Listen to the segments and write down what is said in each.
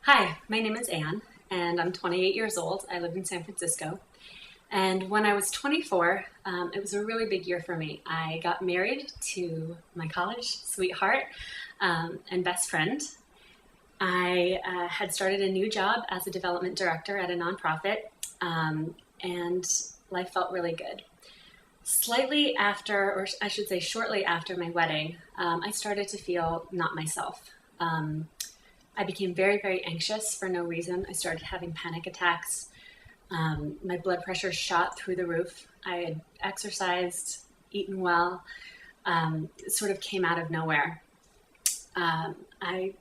Hi, my name is Anne, and I'm 28 years old. I live in San Francisco. And when I was 24, it was a really big year for me. I got married to my college sweetheart and best friend. I had started a new job as a development director at a nonprofit, and life felt really good. Slightly after, or I should say shortly after my wedding, I started to feel not myself. I became very, very anxious for no reason. I started having panic attacks. My blood pressure shot through the roof. I had exercised, eaten well. It sort of came out of nowhere. I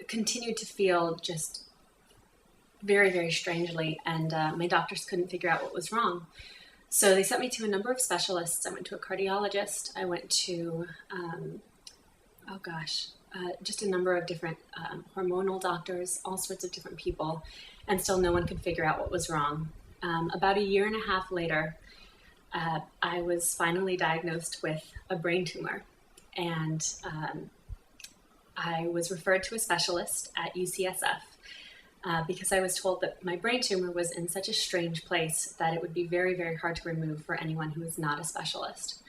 continued to feel just very, very strangely, and my doctors couldn't figure out what was wrong. So they sent me to a number of specialists. I went to a cardiologist. I went to, just a number of different hormonal doctors, all sorts of different people, and still no one could figure out what was wrong. About a year and a half later, I was finally diagnosed with a brain tumor, and I was referred to a specialist at UCSF because I was told that my brain tumor was in such a strange place that it would be very, very hard to remove for anyone who is not a specialist.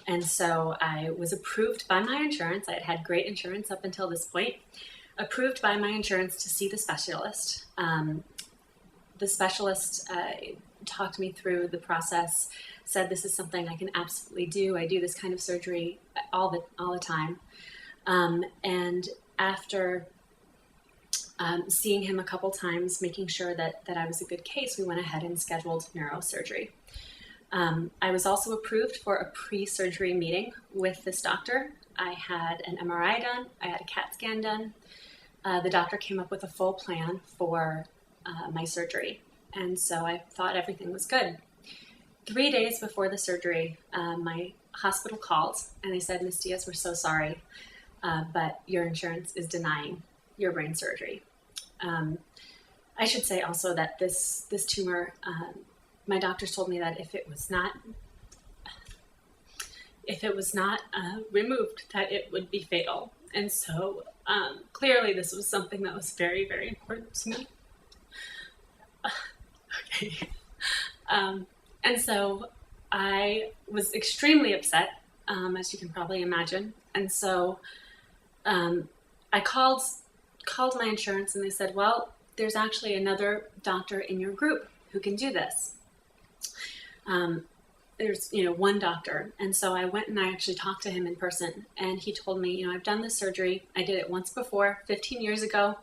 And so I was approved by my insurance. I had had great insurance up until this point, approved by my insurance to see the specialist. The specialist talked me through the process, said this is something I can absolutely do. I do this kind of surgery all the time. And after seeing him a couple times, making sure that I was a good case, we went ahead and scheduled neurosurgery. I was also approved for a pre-surgery meeting with this doctor. I had an MRI done, I had a CAT scan done. The doctor came up with a full plan for my surgery, and so I thought everything was good. 3 days before the surgery, my hospital called and they said, "Ms. Diaz, we're so sorry, but your insurance is denying your brain surgery." I should say also that this tumor, my doctors told me that if it was not removed, that it would be fatal. And so clearly this was something that was very, very important to me. Okay. And so I was extremely upset, as you can probably imagine. And so I called my insurance and they said, "Well, there's actually another doctor in your group who can do this." There's, one doctor. And so I went and I actually talked to him in person, and he told me, I've done this surgery. I did it once before, 15 years ago,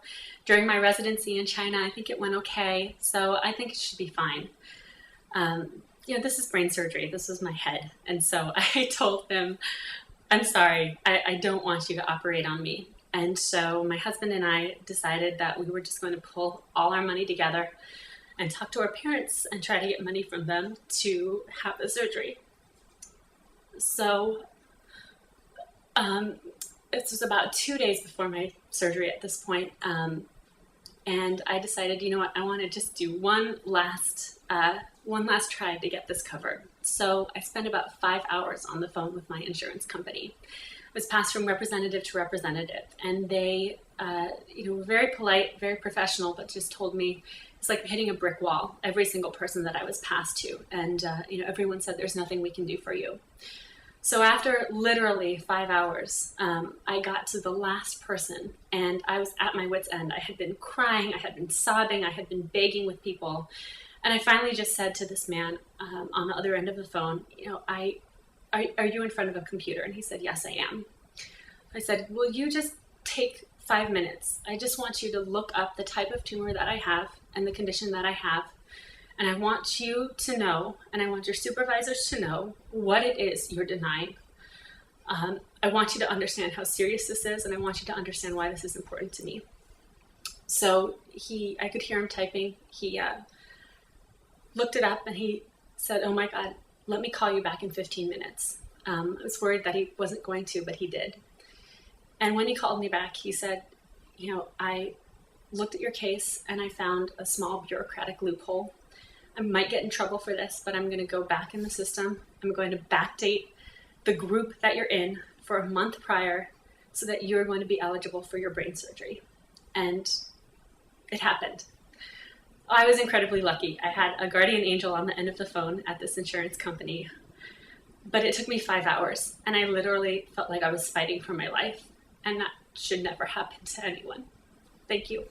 during my residency in China. I think it went okay. So I think it should be fine. This is brain surgery. This was my head. And so I told him, "I'm sorry, I don't want you to operate on me." And so my husband and I decided that we were just going to pull all our money together and talk to our parents and try to get money from them to have the surgery. So this was about 2 days before my surgery at this point. And I decided, I want to just do one last try to get this covered. So I spent about 5 hours on the phone with my insurance company. I was passed from representative to representative, and they, were very polite, very professional, but just told me it's like hitting a brick wall, every single person that I was passed to. And, everyone said, "There's nothing we can do for you." So after literally 5 hours, I got to the last person, and I was at my wit's end. I had been crying, I had been sobbing, I had been begging with people. And I finally just said to this man on the other end of the phone, are you in front of a computer? And he said, "Yes, I am." I said, "Will you just take 5 minutes? I just want you to look up the type of tumor that I have and the condition that I have. And I want you to know, and I want your supervisors to know what it is you're denying. I want you to understand how serious this is, and I want you to understand why this is important to me." So I could hear him typing. He looked it up and he said, "Oh my God, let me call you back in 15 minutes. I was worried that he wasn't going to, but he did. And when he called me back, he said, "I looked at your case and I found a small bureaucratic loophole. I might get in trouble for this, but I'm going to go back in the system. I'm going to backdate the group that you're in for a month prior so that you're going to be eligible for your brain surgery." and it happened. I was incredibly lucky. I had a guardian angel on the end of the phone at this insurance company, but it took me 5 hours, and I literally felt like I was fighting for my life, and that should never happen to anyone. Thank you.